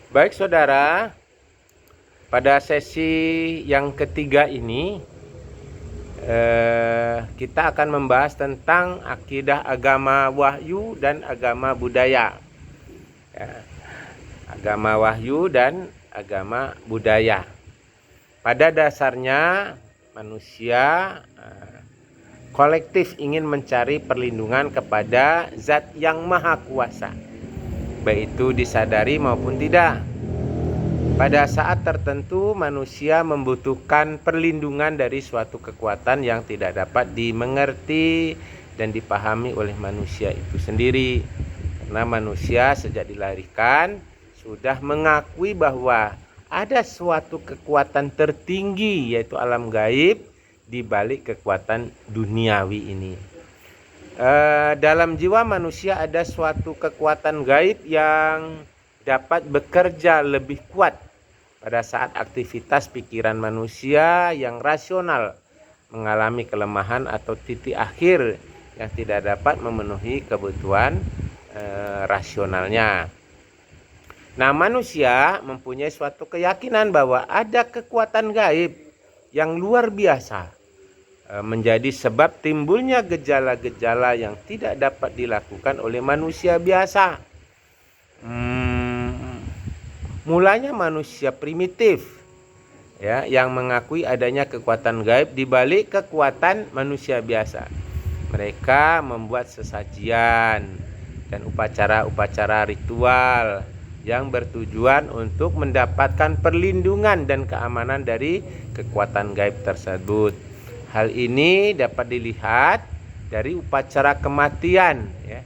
Baik saudara, pada sesi yang ketiga ini kita akan membahas tentang akidah agama wahyu dan agama budaya. Ya, agama wahyu dan agama budaya. Pada dasarnya manusia kolektif ingin mencari perlindungan kepada Zat yang Maha Kuasa, baik itu disadari maupun tidak. Pada saat tertentu manusia membutuhkan perlindungan dari suatu kekuatan yang tidak dapat dimengerti dan dipahami oleh manusia itu sendiri. Karena manusia sejak dilahirkan sudah mengakui bahwa ada suatu kekuatan tertinggi, yaitu alam gaib, di balik kekuatan duniawi ini. Dalam jiwa manusia ada suatu kekuatan gaib yang dapat bekerja lebih kuat pada saat aktivitas pikiran manusia yang rasional mengalami kelemahan atau titik akhir yang tidak dapat memenuhi kebutuhan rasionalnya. Nah, manusia mempunyai suatu keyakinan bahwa ada kekuatan gaib yang luar biasa menjadi sebab timbulnya gejala-gejala yang tidak dapat dilakukan oleh manusia biasa. Mulanya manusia primitif, ya, yang mengakui adanya kekuatan gaib di balik kekuatan manusia biasa. Mereka membuat sesajian dan upacara-upacara ritual yang bertujuan untuk mendapatkan perlindungan dan keamanan dari kekuatan gaib tersebut. Hal ini dapat dilihat dari upacara kematian, ya.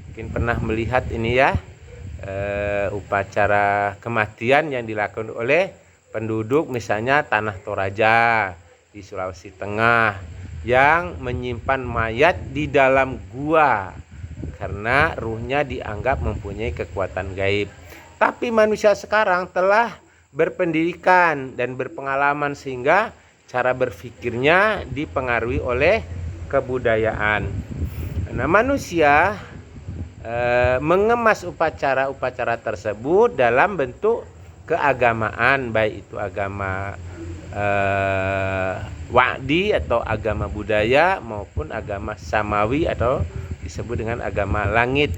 Mungkin pernah melihat ini, ya, upacara kematian yang dilakukan oleh penduduk misalnya Tanah Toraja di Sulawesi Tengah yang menyimpan mayat di dalam gua karena ruhnya dianggap mempunyai kekuatan gaib. Tapi manusia sekarang telah berpendidikan dan berpengalaman sehingga cara berpikirnya dipengaruhi oleh kebudayaan. Nah, manusia mengemas upacara-upacara tersebut dalam bentuk keagamaan, baik itu agama wa'di atau agama budaya maupun agama samawi atau disebut dengan agama langit.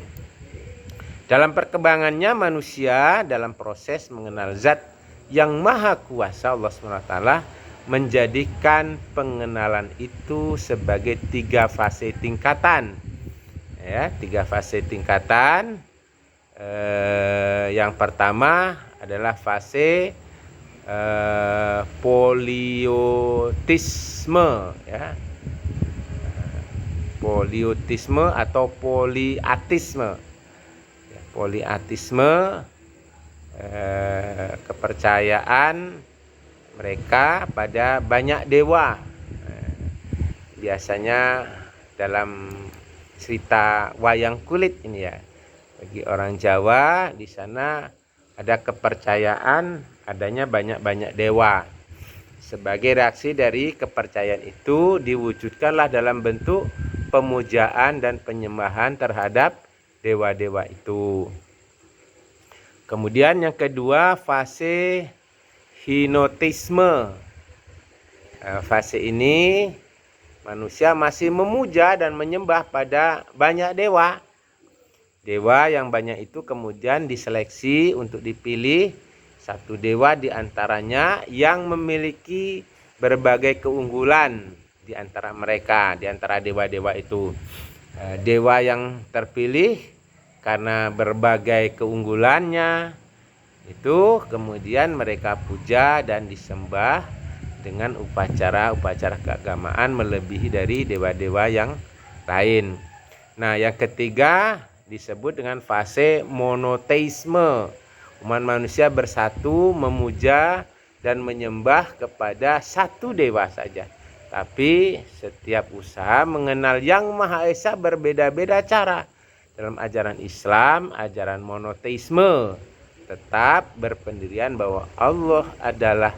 Dalam perkembangannya manusia dalam proses mengenal Zat yang Maha Kuasa Allah SWT menjadikan pengenalan itu sebagai 3 fase tingkatan, ya, 3 fase tingkatan. Yang pertama adalah fase poliotisme, ya, poliotisme atau poliatisme. Poliatisme, kepercayaan mereka pada banyak dewa. Biasanya dalam cerita wayang kulit ini, ya, bagi orang Jawa di sana ada kepercayaan adanya banyak-banyak dewa. Sebagai reaksi dari kepercayaan itu diwujudkanlah dalam bentuk pemujaan dan penyembahan terhadap dewa-dewa itu. Kemudian yang kedua fase hinotisme. Fase ini manusia masih memuja dan menyembah pada banyak dewa. Dewa yang banyak itu kemudian diseleksi untuk dipilih satu dewa di antaranya yang memiliki berbagai keunggulan di antara mereka, di antara dewa-dewa itu. Dewa yang terpilih karena berbagai keunggulannya itu kemudian mereka puja dan disembah dengan upacara-upacara keagamaan melebihi dari dewa-dewa yang lain. Nah, yang ketiga disebut dengan fase monoteisme. Umat manusia bersatu memuja dan menyembah kepada satu dewa saja. Tapi setiap usaha mengenal Yang Maha Esa berbeda-beda cara. Dalam ajaran Islam, ajaran monoteisme tetap berpendirian bahwa Allah adalah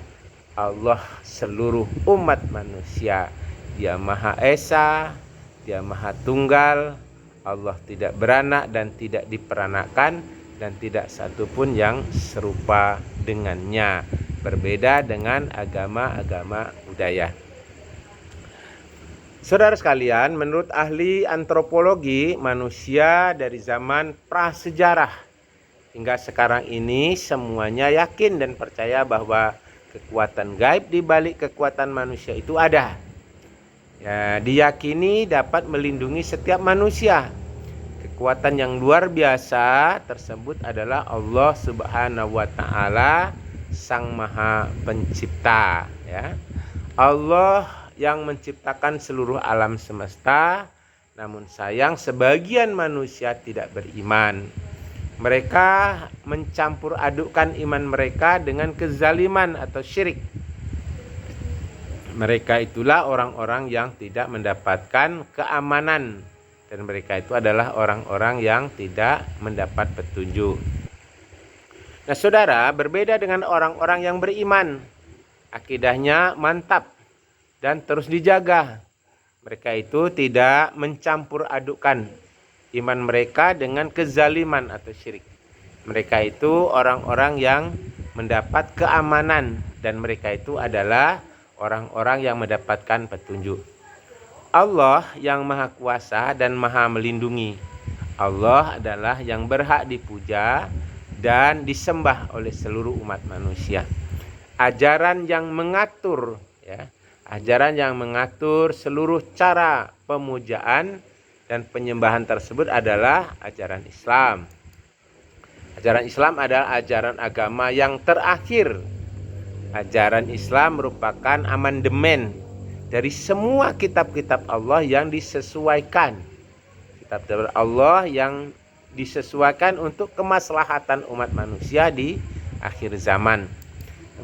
Allah seluruh umat manusia. Dia Maha Esa, Dia Maha Tunggal, Allah tidak beranak dan tidak diperanakkan, dan tidak satu pun yang serupa dengannya, berbeda dengan agama-agama budaya. Saudara sekalian, menurut ahli antropologi, manusia dari zaman prasejarah hingga sekarang ini semuanya yakin dan percaya bahwa kekuatan gaib di balik kekuatan manusia itu ada. Ya, diyakini dapat melindungi setiap manusia. Kekuatan yang luar biasa tersebut adalah Allah Subhanahu wa taala, Sang Maha Pencipta, ya. Allah yang menciptakan seluruh alam semesta, namun sayang sebagian manusia tidak beriman. Mereka mencampur adukkan iman mereka dengan kezaliman atau syirik. Mereka itulah orang-orang yang tidak mendapatkan keamanan, dan mereka itu adalah orang-orang yang tidak mendapat petunjuk. Nah, saudara, berbeda dengan orang-orang yang beriman, akidahnya mantap dan terus dijaga. Mereka itu tidak mencampur adukkan iman mereka dengan kezaliman atau syirik. Mereka itu orang-orang yang mendapat keamanan, dan mereka itu adalah orang-orang yang mendapatkan petunjuk. Allah yang Maha Kuasa dan Maha Melindungi. Allah adalah yang berhak dipuja dan disembah oleh seluruh umat manusia. Ajaran yang mengatur, ya, ajaran yang mengatur seluruh cara pemujaan dan penyembahan tersebut adalah ajaran Islam. Ajaran Islam adalah ajaran agama yang terakhir. Ajaran Islam merupakan amandemen dari semua kitab-kitab Allah yang disesuaikan. Kitab-kitab Allah yang disesuaikan untuk kemaslahatan umat manusia di akhir zaman.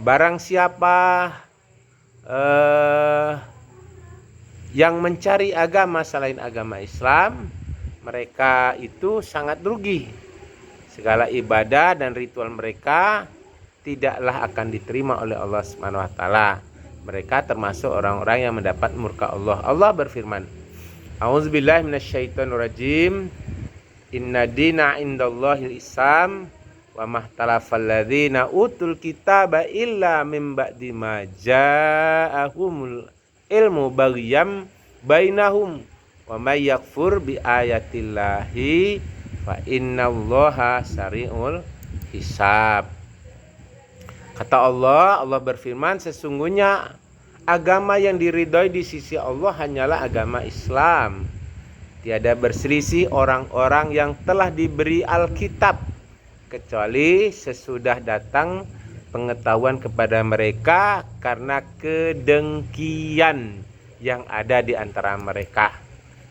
Barang siapa yang mencari agama selain agama Islam, mereka itu sangat rugi. Segala ibadah dan ritual mereka tidaklah akan diterima oleh Allah Subhanahu wa taala. Mereka termasuk orang-orang yang mendapat murka Allah. Allah berfirman, A'udzubillahi minasyaitonirrajim. Inna dina indallahil Islam wa mahtalafal ladzina utul kitaba illa mim ba'di ma ja'ahumul ilmu baghiyam bainahum wa may yakfur bi ayatillahi fa innallaha sari'ul hisab. Kata Allah berfirman, sesungguhnya agama yang diridhoi di sisi Allah hanyalah agama Islam. Tiada berselisih orang-orang yang telah diberi Alkitab, kecuali sesudah datang pengetahuan kepada mereka karena kedengkian yang ada di antara mereka.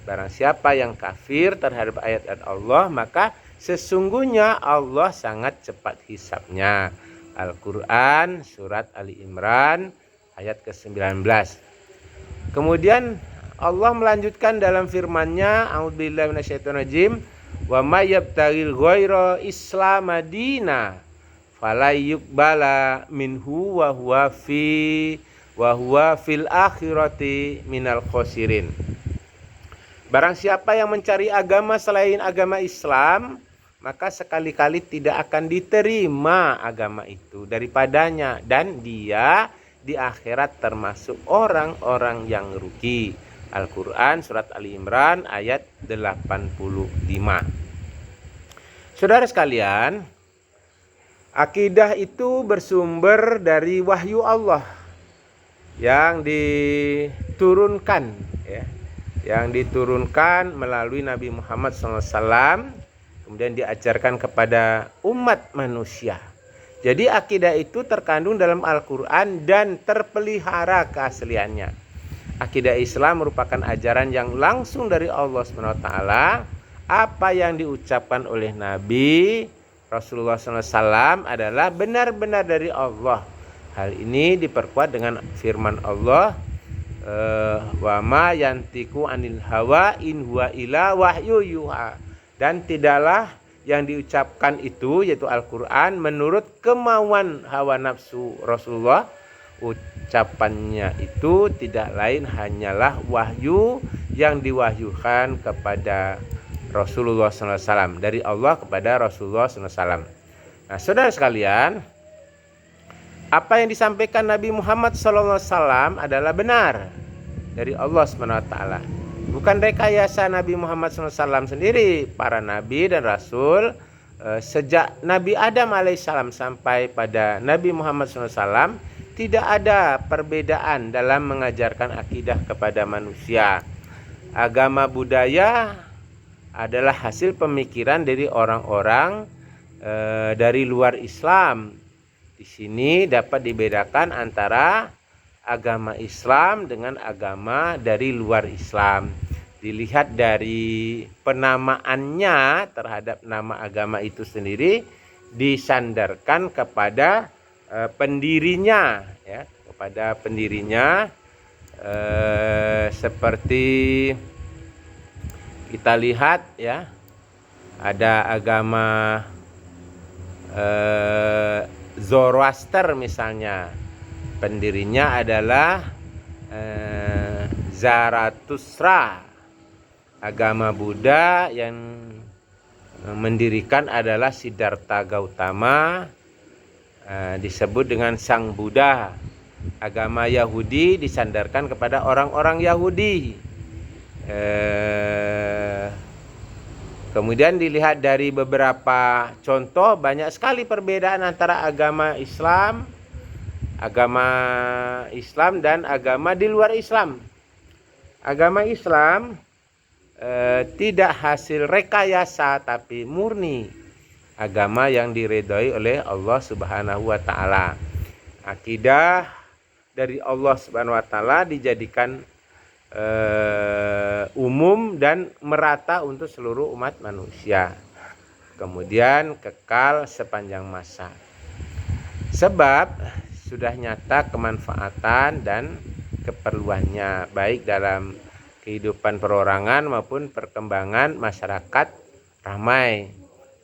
Barang siapa yang kafir terhadap ayat-ayat Allah, maka sesungguhnya Allah sangat cepat hisabnya. Al-Quran surat Ali Imran ayat ke-19. Kemudian Allah melanjutkan dalam firman-Nya, A'udzubillahi minasyaitonirrajim, wa may yabtaghil ghaira islam madina fala yuqbala minhu wa huwa fil akhirati minal khosirin. Barang siapa yang mencari agama selain agama Islam, maka sekali-kali tidak akan diterima agama itu daripadanya, dan dia di akhirat termasuk orang-orang yang rugi. Al-Quran surat Ali Imran ayat 85. Saudara sekalian, akidah itu bersumber dari wahyu Allah yang diturunkan, ya, yang diturunkan melalui Nabi Muhammad SAW, kemudian diajarkan kepada umat manusia. Jadi akidah itu terkandung dalam Al-Quran dan terpelihara keasliannya. Akidah Islam merupakan ajaran yang langsung dari Allah SWT. Apa yang diucapkan oleh Nabi Rasulullah SAW adalah benar-benar dari Allah. Hal ini diperkuat dengan firman Allah, wa ma yantiku anil hawa in huwa illa wahyu yuha. Dan tidaklah yang diucapkan itu, yaitu Al-Quran, menurut kemauan hawa nafsu Rasulullah. Ucapannya itu tidak lain hanyalah wahyu yang diwahyukan kepada Rasulullah SAW, dari Allah kepada Rasulullah SAW. Nah, saudara sekalian, apa yang disampaikan Nabi Muhammad SAW adalah benar dari Allah SWT. Bukan rekayasa Nabi Muhammad SAW sendiri. Para nabi dan rasul sejak Nabi Adam alaihissalam sampai pada Nabi Muhammad SAW tidak ada perbedaan dalam mengajarkan akidah kepada manusia. Agama budaya adalah hasil pemikiran dari orang-orang dari luar Islam. Di sini dapat dibedakan antara agama Islam dengan agama dari luar Islam. Dilihat dari penamaannya terhadap nama agama itu sendiri disandarkan kepada pendirinya, ya, kepada pendirinya. Seperti kita lihat, ya, ada agama Zoroaster misalnya, pendirinya adalah Zarathustra. Agama Buddha yang mendirikan adalah Siddhartha Gautama, disebut dengan Sang Buddha. Agama Yahudi disandarkan kepada orang-orang Yahudi. Kemudian dilihat dari beberapa contoh, banyak sekali perbedaan antara agama Islam dan agama di luar Islam. Agama Islam tidak hasil rekayasa, tapi murni agama yang diridhoi oleh Allah Subhanahu wa taala. Akidah dari Allah Subhanahu wa taala dijadikan umum dan merata untuk seluruh umat manusia. Kemudian kekal sepanjang masa. Sebab sudah nyata kemanfaatan dan keperluannya baik dalam kehidupan perorangan maupun perkembangan masyarakat ramai.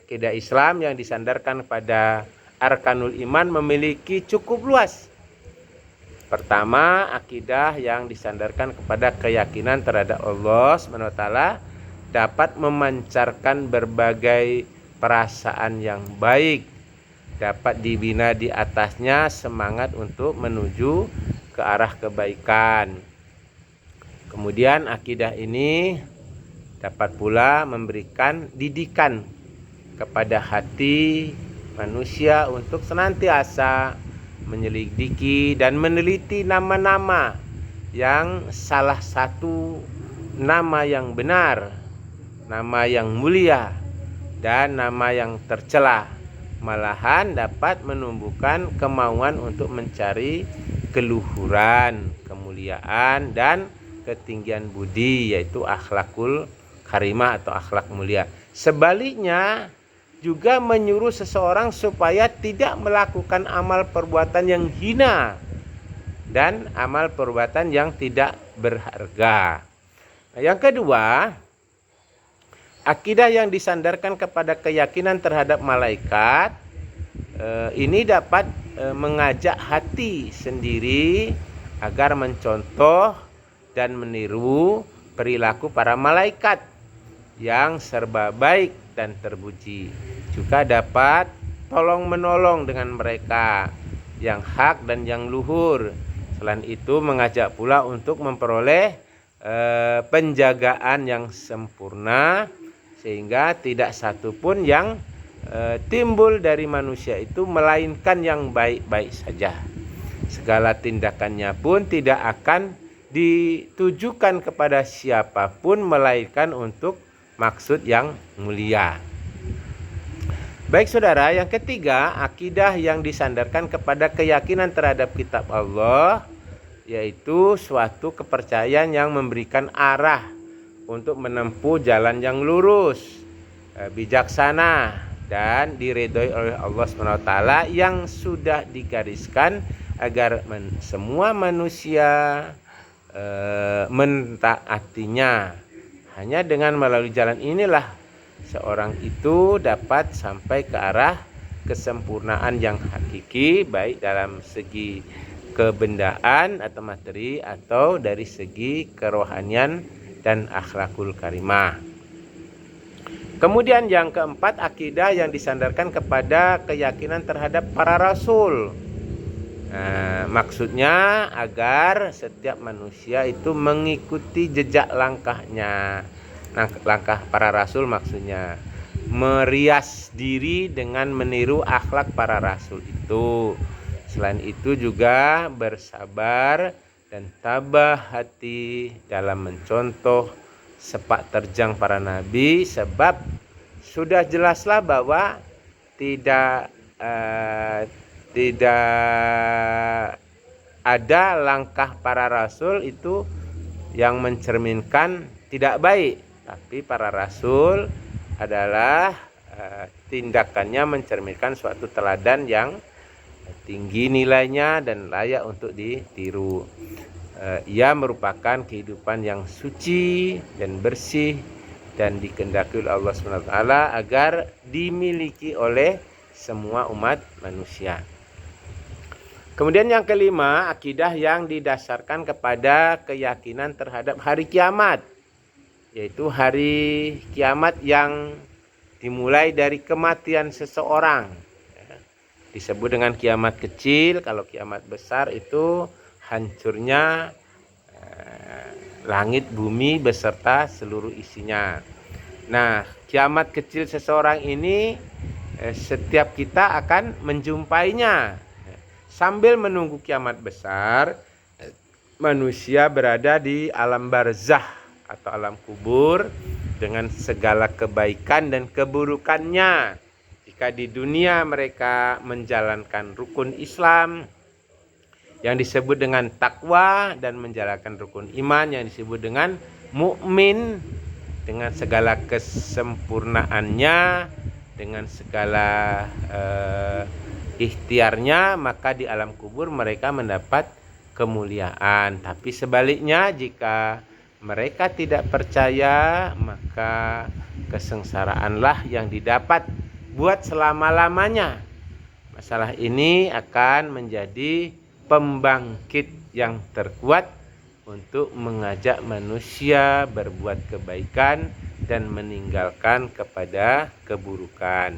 Akidah Islam yang disandarkan pada arkanul iman memiliki cukup luas. Pertama, akidah yang disandarkan kepada keyakinan terhadap Allah SWT dapat memancarkan berbagai perasaan yang baik, dapat dibina di atasnya semangat untuk menuju ke arah kebaikan. Kemudian akidah ini dapat pula memberikan didikan kepada hati manusia untuk senantiasa menyelidiki dan meneliti nama-nama yang salah satu nama yang benar, nama yang mulia, dan nama yang tercela. Malahan dapat menumbuhkan kemauan untuk mencari keluhuran, kemuliaan, dan ketinggian budi, yaitu akhlakul karimah atau akhlak mulia. Sebaliknya juga menyuruh seseorang supaya tidak melakukan amal perbuatan yang hina dan amal perbuatan yang tidak berharga. Nah, yang kedua, akidah yang disandarkan kepada keyakinan terhadap malaikat ini dapat mengajak hati sendiri agar mencontoh dan meniru perilaku para malaikat yang serba baik dan terpuji. Juga dapat tolong menolong dengan mereka yang hak dan yang luhur. Selain itu mengajak pula untuk memperoleh penjagaan yang sempurna, sehingga tidak satu pun yang timbul dari manusia itu melainkan yang baik-baik saja. Segala tindakannya pun tidak akan ditujukan kepada siapapun melainkan untuk maksud yang mulia. Baik saudara, yang ketiga, akidah yang disandarkan kepada keyakinan terhadap kitab Allah, yaitu suatu kepercayaan yang memberikan arah untuk menempuh jalan yang lurus, bijaksana, dan diridhoi oleh Allah SWT yang sudah digariskan agar semua manusia mentaatinya. Hanya dengan melalui jalan inilah seorang itu dapat sampai ke arah kesempurnaan yang hakiki, baik dalam segi kebendaan atau materi atau dari segi kerohanian dan akhlakul karimah. Kemudian yang keempat, akidah yang disandarkan kepada keyakinan terhadap para rasul. Maksudnya agar setiap manusia itu mengikuti jejak langkahnya. Langkah para rasul maksudnya merias diri dengan meniru akhlak para rasul itu. Selain itu juga bersabar dan tabah hati dalam mencontoh sepak terjang para nabi, sebab sudah jelaslah bahwa tidak ada langkah para rasul itu yang mencerminkan tidak baik, tapi para rasul adalah tindakannya mencerminkan suatu teladan yang tinggi nilainya dan layak untuk ditiru. Ia merupakan kehidupan yang suci dan bersih dan dikehendaki oleh Allah SWT agar dimiliki oleh semua umat manusia. Kemudian yang kelima, akidah yang didasarkan kepada keyakinan terhadap hari kiamat, yaitu hari kiamat yang dimulai dari kematian seseorang. Disebut dengan kiamat kecil. Kalau kiamat besar itu hancurnya langit bumi beserta seluruh isinya. Nah, kiamat kecil seseorang ini setiap kita akan menjumpainya. Sambil menunggu kiamat besar, manusia berada di alam barzah atau alam kubur dengan segala kebaikan dan keburukannya. Jika di dunia mereka menjalankan rukun Islam yang disebut dengan takwa dan menjalankan rukun iman yang disebut dengan mukmin dengan segala kesempurnaannya, dengan segala ikhtiarnya, maka di alam kubur mereka mendapat kemuliaan. Tapi sebaliknya, jika mereka tidak percaya, maka kesengsaraanlah yang didapat buat selama-lamanya. Masalah ini akan menjadi pembangkit yang terkuat untuk mengajak manusia berbuat kebaikan dan meninggalkan kepada keburukan.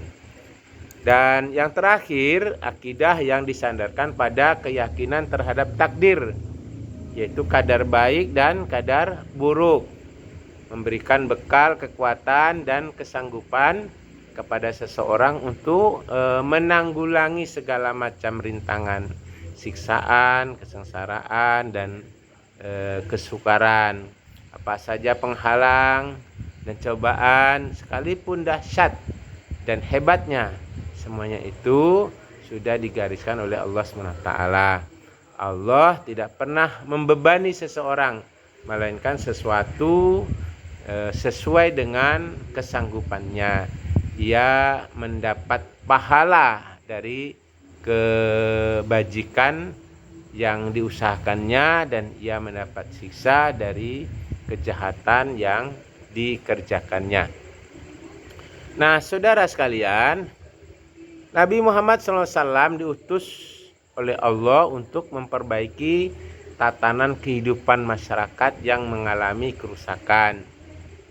Dan yang terakhir, akidah yang disandarkan pada keyakinan terhadap takdir, yaitu kadar baik dan kadar buruk, memberikan bekal, kekuatan, dan kesanggupan kepada seseorang untuk menanggulangi segala macam rintangan, siksaan, kesengsaraan, dan kesukaran. Apa saja penghalang dan cobaan, sekalipun dahsyat dan hebatnya, semuanya itu sudah digariskan oleh Allah SWT. Allah tidak pernah membebani seseorang, melainkan sesuatu sesuai dengan kesanggupannya. Ia mendapat pahala dari kebajikan yang diusahakannya dan ia mendapat siksa dari kejahatan yang dikerjakannya. Nah, saudara sekalian, Nabi Muhammad SAW diutus oleh Allah untuk memperbaiki tatanan kehidupan masyarakat yang mengalami kerusakan.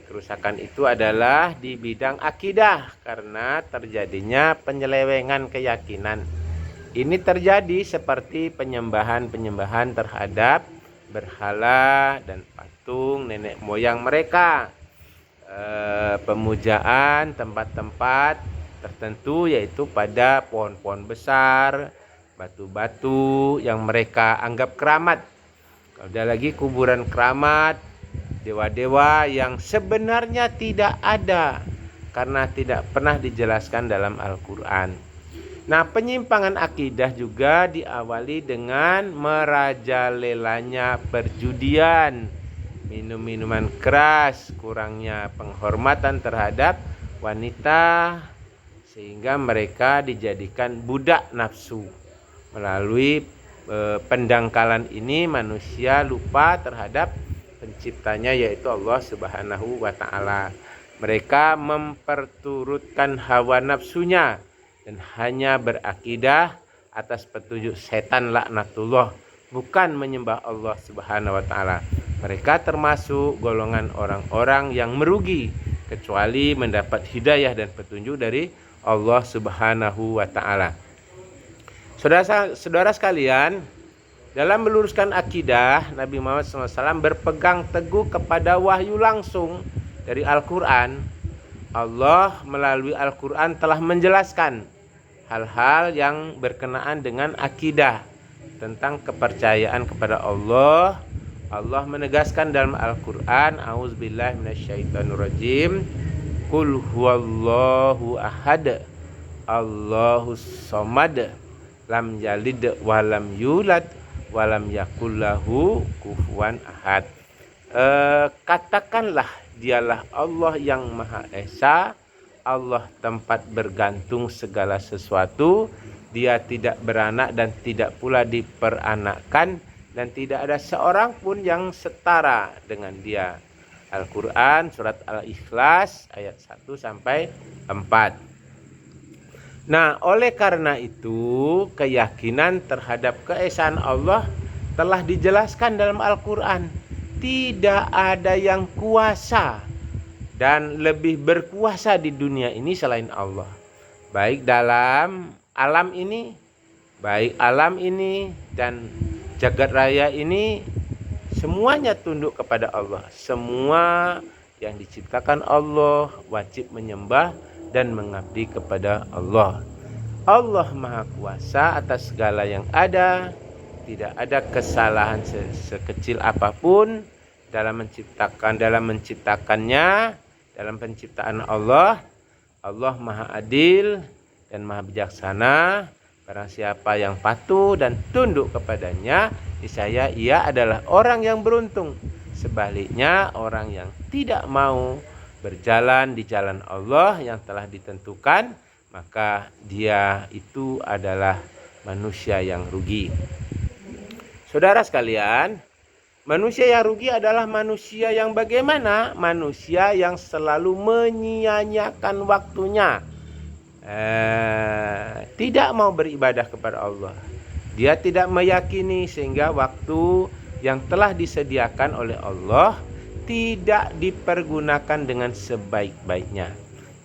Kerusakan itu adalah di bidang akidah karena terjadinya penyelewengan keyakinan. Ini terjadi seperti penyembahan-penyembahan terhadap berhala dan patung nenek moyang mereka. Pemujaan tempat-tempat tertentu, yaitu pada pohon-pohon besar, batu-batu yang mereka anggap keramat. Ada lagi kuburan keramat, dewa-dewa yang sebenarnya tidak ada karena tidak pernah dijelaskan dalam Al-Quran. Nah, penyimpangan akidah juga diawali dengan merajalelanya perjudian, minum-minuman keras, kurangnya penghormatan terhadap wanita, sehingga mereka dijadikan budak nafsu. Melalui pendangkalan ini manusia lupa terhadap penciptanya, yaitu Allah Subhanahu wa Ta'ala. Mereka memperturutkan hawa nafsunya dan hanya berakidah atas petunjuk setan laknatullah, bukan menyembah Allah Subhanahu wa Ta'ala. Mereka termasuk golongan orang-orang yang merugi kecuali mendapat hidayah dan petunjuk dari Allah Subhanahu wa taala. Saudara sekalian, dalam meluruskan akidah, Nabi Muhammad SAW berpegang teguh kepada wahyu langsung dari Al-Quran. Allah melalui Al-Quran telah menjelaskan hal-hal yang berkenaan dengan akidah tentang kepercayaan kepada Allah. Allah menegaskan dalam Al-Quran, A'udzubillahi minasyaitonirrajim, Qul huwallahu ahad, Allahus somad, lam yalid walam yulad, walam yakullahu kufuwan ahad. Katakanlah, dialah Allah yang Maha Esa, Allah tempat bergantung segala sesuatu, dia tidak beranak dan tidak pula diperanakkan, dan tidak ada seorang pun yang setara dengan dia. Al-Quran surat Al-Ikhlas ayat 1 sampai 4. Nah, oleh karena itu keyakinan terhadap keesaan Allah telah dijelaskan dalam Al-Quran. Tidak ada yang kuasa dan lebih berkuasa di dunia ini selain Allah. Baik dalam alam ini, dan jagat raya ini, semuanya tunduk kepada Allah. Semua yang diciptakan Allah wajib menyembah dan mengabdi kepada Allah. Allah Maha Kuasa atas segala yang ada. Tidak ada kesalahan sekecil apapun dalam menciptakannya, dalam penciptaan Allah. Allah Maha Adil dan Maha Bijaksana. Barang siapa yang patuh dan tunduk kepadanya, niscaya ia adalah orang yang beruntung. Sebaliknya, orang yang tidak mau berjalan di jalan Allah yang telah ditentukan, maka dia itu adalah manusia yang rugi. Saudara sekalian, manusia yang rugi adalah manusia yang bagaimana? Manusia yang selalu menyia-nyiakan waktunya. Tidak mau beribadah kepada Allah. Dia tidak meyakini sehingga waktu yang telah disediakan oleh Allah tidak dipergunakan dengan sebaik-baiknya.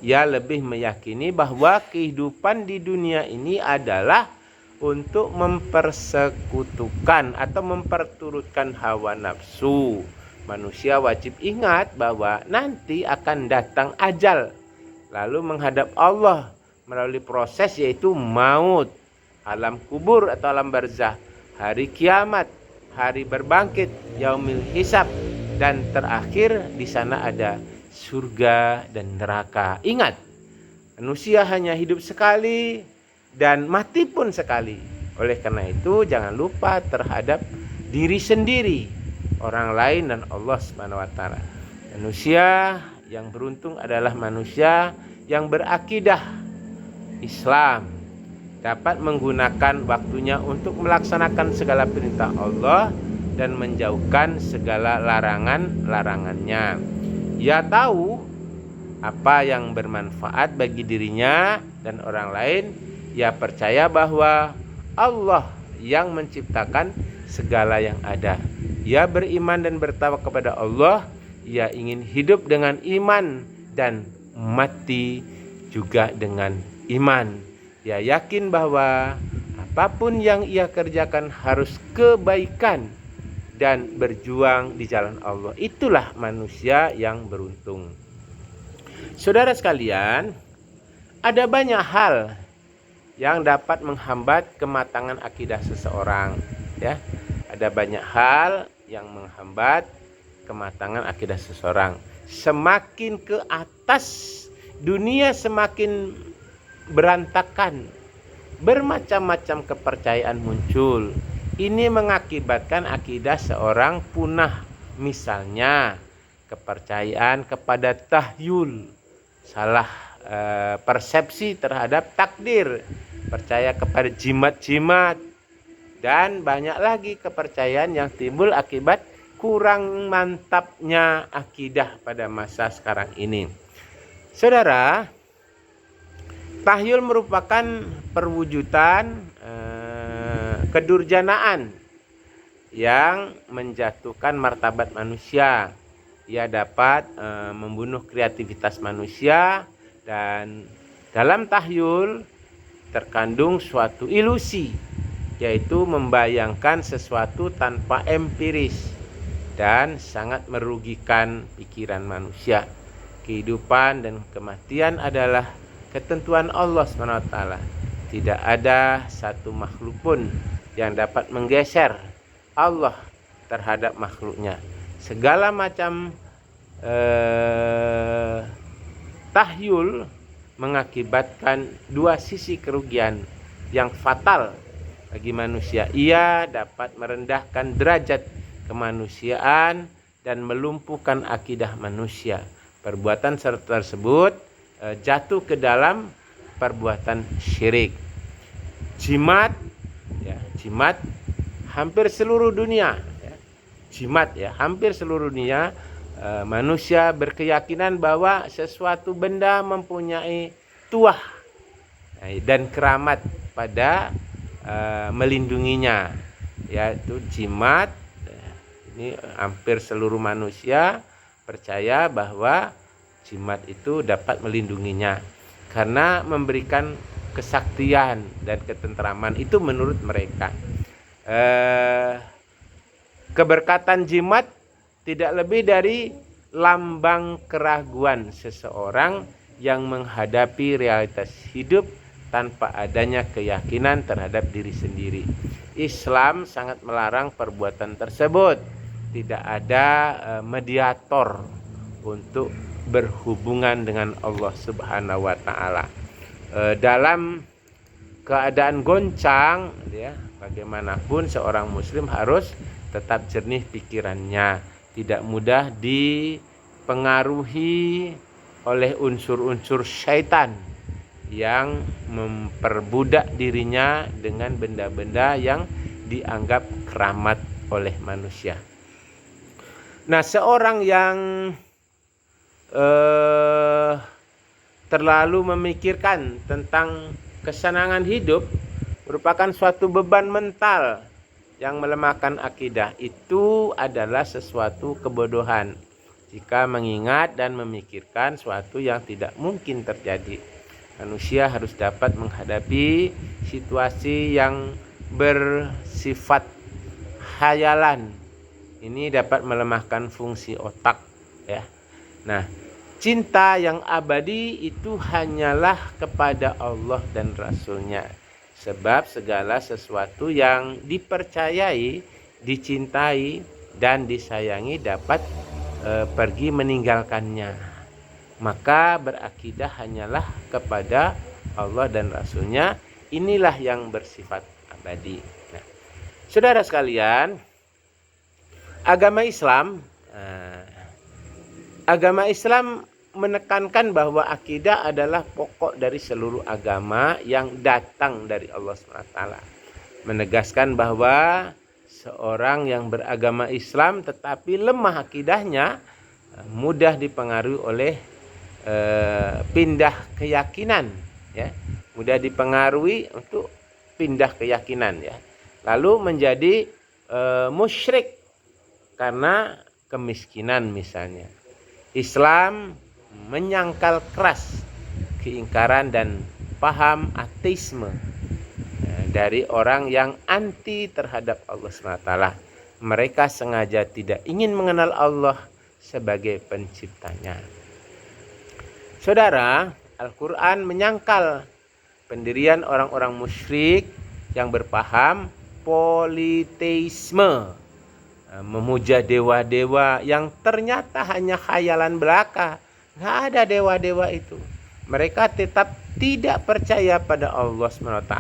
Ia lebih meyakini bahwa kehidupan di dunia ini adalah untuk mempersekutukan atau memperturutkan hawa nafsu. Manusia wajib ingat bahwa nanti akan datang ajal, lalu menghadap Allah melalui proses yaitu maut, alam kubur atau alam barzah, hari kiamat, hari berbangkit, yaumil hisab, dan terakhir di sana ada surga dan neraka. Ingat, manusia hanya hidup sekali dan mati pun sekali. Oleh karena itu jangan lupa terhadap diri sendiri, orang lain, dan Allah Subhanahu wa taala. Manusia yang beruntung adalah manusia yang berakidah Islam, dapat menggunakan waktunya untuk melaksanakan segala perintah Allah dan menjauhkan segala larangan-larangannya. Ia tahu apa yang bermanfaat bagi dirinya dan orang lain. Ia percaya bahwa Allah yang menciptakan segala yang ada. Ia beriman dan bertawakal kepada Allah. Ia ingin hidup dengan iman dan mati juga dengan iman. Ia yakin bahwa apapun yang ia kerjakan harus kebaikan dan berjuang di jalan Allah. Itulah manusia yang beruntung. Saudara sekalian, ada banyak hal yang dapat menghambat kematangan akidah seseorang, ya. Ada banyak hal yang menghambat kematangan akidah seseorang. Semakin ke atas dunia semakin berantakan, bermacam-macam kepercayaan muncul. Ini mengakibatkan akidah seorang punah. Misalnya kepercayaan kepada tahyul, salah persepsi terhadap takdir, percaya kepada jimat-jimat, dan banyak lagi kepercayaan yang timbul akibat kurang mantapnya akidah pada masa sekarang ini. Saudara, tahyul merupakan perwujudan kedurjanaan yang menjatuhkan martabat manusia. ia dapat membunuh kreativitas manusia, dan dalam tahyul terkandung suatu ilusi, yaitu membayangkan sesuatu tanpa empiris dan sangat merugikan pikiran manusia. Kehidupan dan kematian adalah ketentuan Allah SWT. Tidak ada satu makhluk pun yang dapat menggeser Allah terhadap makhluknya. Segala macam tahyul mengakibatkan dua sisi kerugian yang fatal bagi manusia. Ia dapat merendahkan derajat kemanusiaan dan melumpuhkan akidah manusia. Perbuatan tersebut jatuh ke dalam perbuatan syirik. Jimat, jimat hampir seluruh dunia, jimat hampir seluruh dunia. Manusia berkeyakinan bahwa sesuatu benda mempunyai tuah dan keramat pada melindunginya, yaitu jimat. Ini hampir seluruh manusia percaya bahwa jimat itu dapat melindunginya karena memberikan kesaktian dan ketentraman. Itu menurut mereka. Keberkatan jimat tidak lebih dari lambang keraguan seseorang yang menghadapi realitas hidup tanpa adanya keyakinan terhadap diri sendiri. Islam sangat melarang perbuatan tersebut. Tidak ada mediator untuk berhubungan dengan Allah Subhanahu wa Ta'ala. Dalam keadaan goncang, bagaimanapun seorang muslim harus tetap jernih pikirannya, tidak mudah dipengaruhi oleh unsur-unsur syaitan yang memperbudak dirinya dengan benda-benda yang dianggap keramat oleh manusia. Nah, seorang yang terlalu memikirkan tentang kesenangan hidup merupakan suatu beban mental yang melemahkan akidah. Itu adalah sesuatu kebodohan jika mengingat dan memikirkan suatu yang tidak mungkin terjadi. Manusia harus dapat menghadapi situasi yang bersifat khayalan. Ini dapat melemahkan fungsi otak, Nah, cinta yang abadi itu hanyalah kepada Allah dan Rasul-Nya. Sebab segala sesuatu yang dipercayai, dicintai, dan disayangi dapat pergi meninggalkannya. Maka berakidah hanyalah kepada Allah dan Rasul-Nya. Inilah yang bersifat abadi. Nah, saudara sekalian, agama Islam menekankan bahwa akidah adalah pokok dari seluruh agama yang datang dari Allah SWT. Menegaskan bahwa seorang yang beragama Islam tetapi lemah akidahnya mudah dipengaruhi oleh pindah keyakinan, mudah dipengaruhi untuk pindah keyakinan, lalu menjadi musyrik karena kemiskinan misalnya. Islam menyangkal keras keingkaran dan paham ateisme dari orang yang anti terhadap Allah SWT. Mereka sengaja tidak ingin mengenal Allah sebagai penciptanya. Saudara, Al-Quran menyangkal pendirian orang-orang musyrik yang berpaham politeisme, memuja dewa-dewa yang ternyata hanya khayalan belaka. Nggak ada dewa-dewa itu. Mereka tetap tidak percaya pada Allah SWT.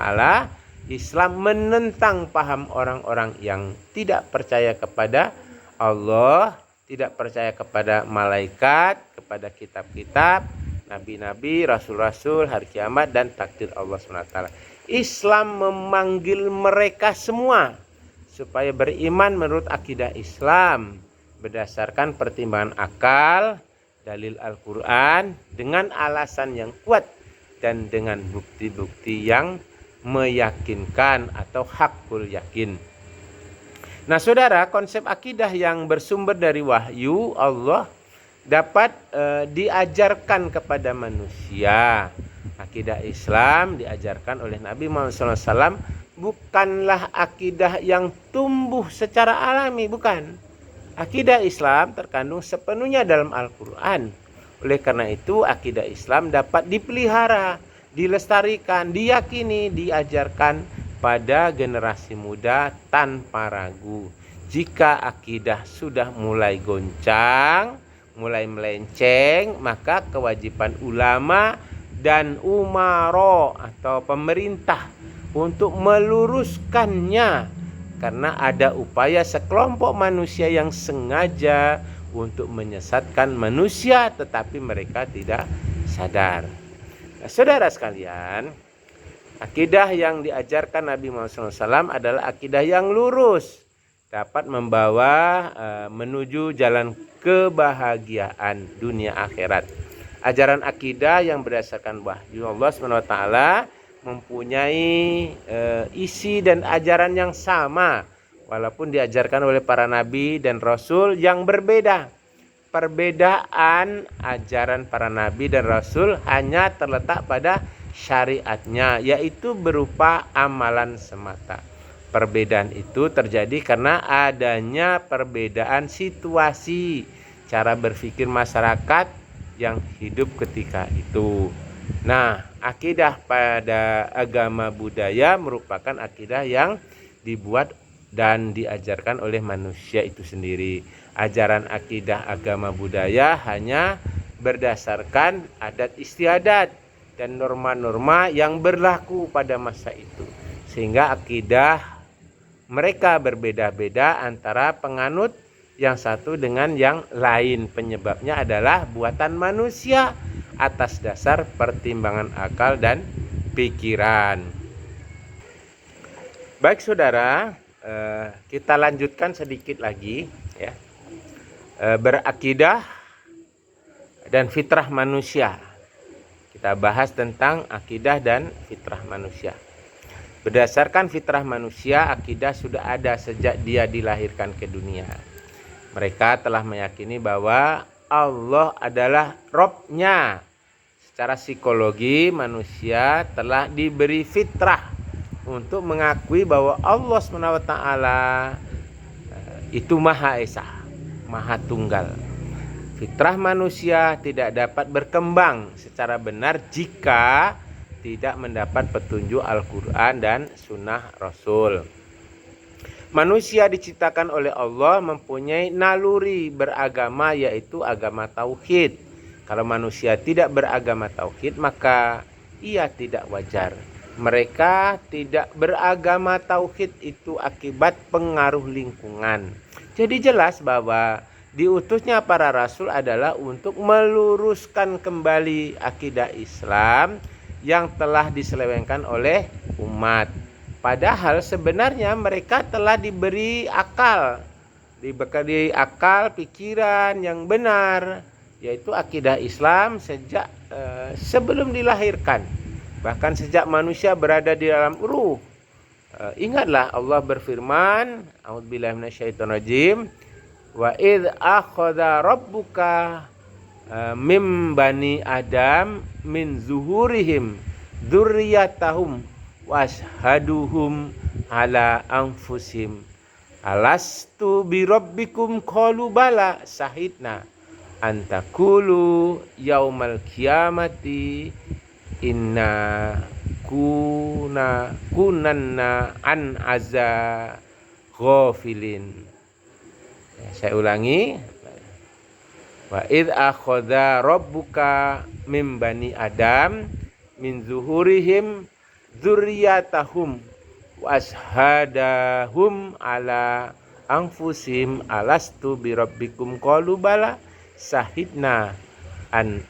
Islam menentang paham orang-orang yang tidak percaya kepada Allah, tidak percaya kepada malaikat, kepada kitab-kitab, nabi-nabi, rasul-rasul, hari kiamat, dan takdir Allah SWT. Islam memanggil mereka semua supaya beriman menurut akidah Islam berdasarkan pertimbangan akal, dalil Al-Quran dengan alasan yang kuat dan dengan bukti-bukti yang meyakinkan atau hakul yakin. Nah, saudara, konsep akidah yang bersumber dari wahyu Allah dapat diajarkan kepada manusia. Akidah Islam diajarkan oleh Nabi Muhammad SAW bukanlah akidah yang tumbuh secara alami, bukan. Akidah Islam terkandung sepenuhnya dalam Al-Quran. Oleh karena itu akidah Islam dapat dipelihara, dilestarikan, diyakini, diajarkan pada generasi muda tanpa ragu. Jika akidah sudah mulai goncang, mulai melenceng, maka kewajiban ulama dan umaro atau pemerintah untuk meluruskannya, karena ada upaya sekelompok manusia yang sengaja untuk menyesatkan manusia tetapi mereka tidak sadar. Nah, saudara sekalian, akidah yang diajarkan Nabi Muhammad SAW adalah akidah yang lurus, dapat membawa menuju jalan kebahagiaan dunia akhirat. Ajaran akidah yang berdasarkan wahyu Allah SWT mempunyai isi dan ajaran yang sama, walaupun diajarkan oleh para nabi dan rasul yang berbeda. Perbedaan ajaran para nabi dan rasul hanya terletak pada syariatnya, yaitu berupa amalan semata. Perbedaan itu terjadi karena adanya perbedaan situasi, cara berpikir masyarakat yang hidup ketika itu. Nah, akidah pada agama budaya merupakan akidah yang dibuat dan diajarkan oleh manusia itu sendiri. Ajaran akidah agama budaya hanya berdasarkan adat istiadat dan norma-norma yang berlaku pada masa itu, sehingga akidah mereka berbeda-beda antara penganut yang satu dengan yang lain. Penyebabnya adalah buatan manusia atas dasar pertimbangan akal dan pikiran. Baik saudara, kita lanjutkan sedikit lagi ya. Berakidah dan fitrah manusia. Kita bahas tentang akidah dan fitrah manusia. Berdasarkan fitrah manusia, akidah sudah ada sejak dia dilahirkan ke dunia. Mereka telah meyakini bahwa Allah adalah Robnya. Secara psikologi, manusia telah diberi fitrah untuk mengakui bahwa Allah SWT itu Maha Esa, Maha Tunggal. Fitrah manusia tidak dapat berkembang secara benar jika tidak mendapat petunjuk Al-Quran dan Sunnah Rasul. Manusia diciptakan oleh Allah mempunyai naluri beragama, yaitu agama tauhid. Kalau manusia tidak beragama tauhid, maka ia tidak wajar. Mereka tidak beragama tauhid itu akibat pengaruh lingkungan. Jadi jelas bahwa diutusnya para rasul adalah untuk meluruskan kembali akidah Islam yang telah diselewengkan oleh umat. Padahal sebenarnya mereka telah diberi akal, dibekali akal pikiran yang benar, yaitu akidah Islam sejak sebelum dilahirkan, bahkan sejak manusia berada di dalam ruh. Ingatlah Allah berfirman, a'udzubillahi minasyaitonirrajim, wa idz akhadha rabbuka mim bani adam min zuhurihim dzurriyyatahum washaduhum ala anfusim alastu birabbikum qalu bala syahidna antakulu yaumal kiamati inna kunanna an aza ghafilin. Saya ulangi, wa id akhadha rabbuka mim bani adam min zuhurihim dzurriyyatahum washadahum ala anfusihim alastu birabbikum qalu bala syahidna an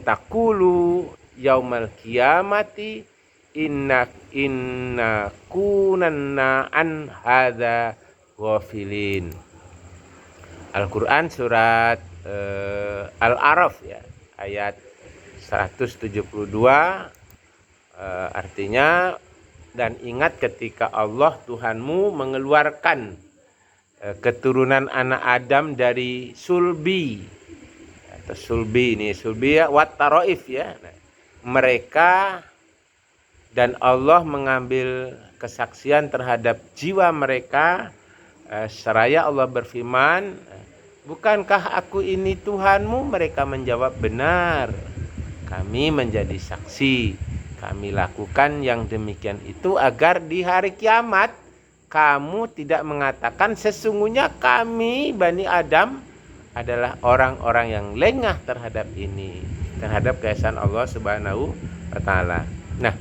taqulu yaumal qiyamati inna kunanna an hadza ghafilin. Al-Quran surat Al-A'raf ya, ayat 172. Artinya, dan ingat ketika Allah Tuhanmu mengeluarkan keturunan anak Adam dari sulbi sulbi ini sulbi ya, wat taroif ya. Nah, mereka dan Allah mengambil kesaksian terhadap jiwa mereka. Seraya Allah berfirman, bukankah aku ini Tuhanmu? Mereka menjawab, benar, kami menjadi saksi. Kami lakukan yang demikian itu agar di hari kiamat kamu tidak mengatakan sesungguhnya kami Bani Adam adalah orang-orang yang lengah terhadap ini, terhadap keesaan Allah Subhanahu wa Ta'ala. Nah,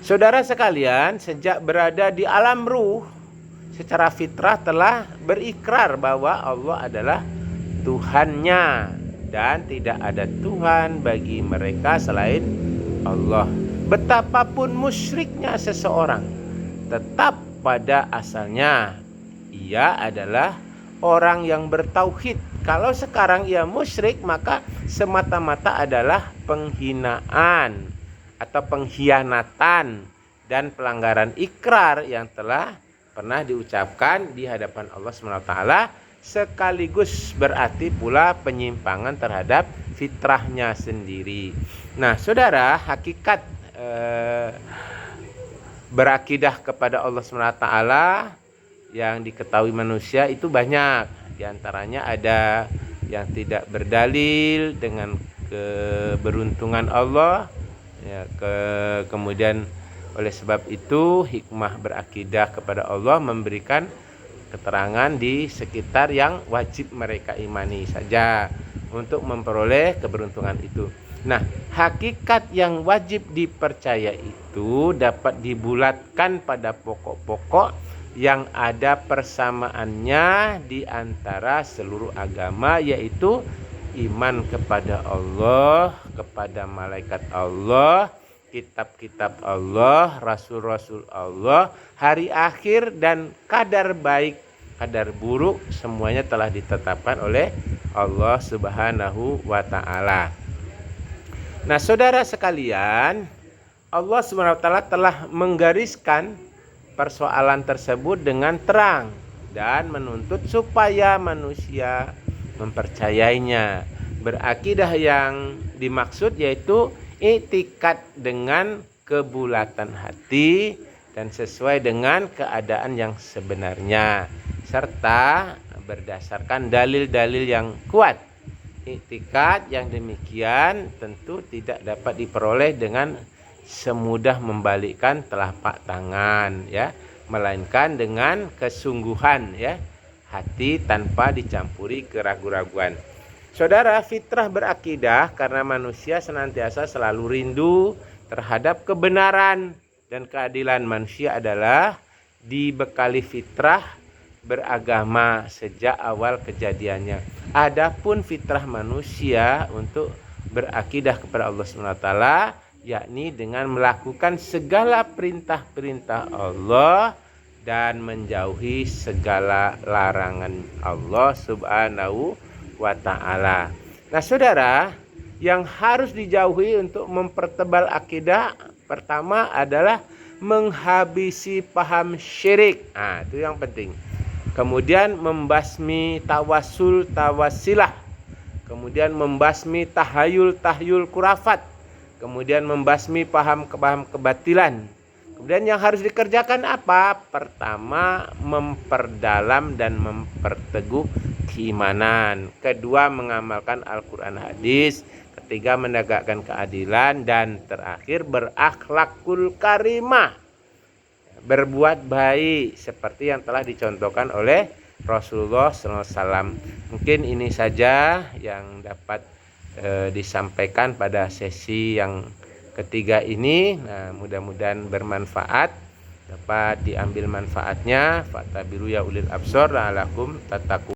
saudara sekalian, sejak berada di alam ruh, secara fitrah telah berikrar bahwa Allah adalah Tuhannya dan tidak ada Tuhan bagi mereka selain Allah. Betapapun musyriknya seseorang, tetap pada asalnya ia adalah orang yang bertauhid. Kalau sekarang ia musyrik, maka semata-mata adalah penghinaan atau pengkhianatan dan pelanggaran ikrar yang telah pernah diucapkan di hadapan Allah SWT, sekaligus berarti pula penyimpangan terhadap fitrahnya sendiri. Nah, saudara, hakikat berakidah kepada Allah SWT yang diketahui manusia itu banyak. Di antaranya ada yang tidak berdalil dengan keberuntungan Allah, ya, kemudian oleh sebab itu hikmah berakidah kepada Allah memberikan keterangan di sekitar yang wajib mereka imani saja untuk memperoleh keberuntungan itu. Nah, hakikat yang wajib dipercaya itu dapat dibulatkan pada pokok-pokok yang ada persamaannya di antara seluruh agama, yaitu iman kepada Allah, kepada malaikat Allah, kitab-kitab Allah, rasul-rasul Allah, hari akhir, dan kadar baik, kadar buruk semuanya telah ditetapkan oleh Allah Subhanahu wa Ta'ala. Nah, saudara sekalian, Allah Subhanahu wa Ta'ala telah menggariskan persoalan tersebut dengan terang dan menuntut supaya manusia mempercayainya. Berakidah yang dimaksud yaitu i'tikad dengan kebulatan hati dan sesuai dengan keadaan yang sebenarnya, serta berdasarkan dalil-dalil yang kuat. I'tikad yang demikian tentu tidak dapat diperoleh dengan semudah membalikkan telapak tangan, ya, melainkan dengan kesungguhan, ya, hati tanpa dicampuri keraguan-raguan. Saudara, fitrah berakidah karena manusia senantiasa selalu rindu terhadap kebenaran dan keadilan. Manusia adalah dibekali fitrah beragama sejak awal kejadiannya. Adapun fitrah manusia untuk berakidah kepada Allah SWT, yakni dengan melakukan segala perintah-perintah Allah dan menjauhi segala larangan Allah Subhanahu wa Ta'ala. Nah, saudara, yang harus dijauhi untuk mempertebal akidah pertama adalah menghabisi paham syirik. Nah, itu yang penting. Kemudian membasmi tawasul tawasilah. Kemudian membasmi tahayul kurafat. Kemudian membasmi paham kebatilan. Kemudian yang harus dikerjakan apa? Pertama, memperdalam dan memperteguh keimanan. Kedua, mengamalkan Al-Quran hadis. Ketiga, menegakkan keadilan. Dan terakhir, berakhlakul karimah, berbuat baik seperti yang telah dicontohkan oleh Rasulullah SAW. Mungkin ini saja yang dapat disampaikan pada sesi yang ketiga ini. Nah, mudah-mudahan bermanfaat, dapat diambil manfaatnya. Fatabiru ya ulil absor la'alakum tattaqun.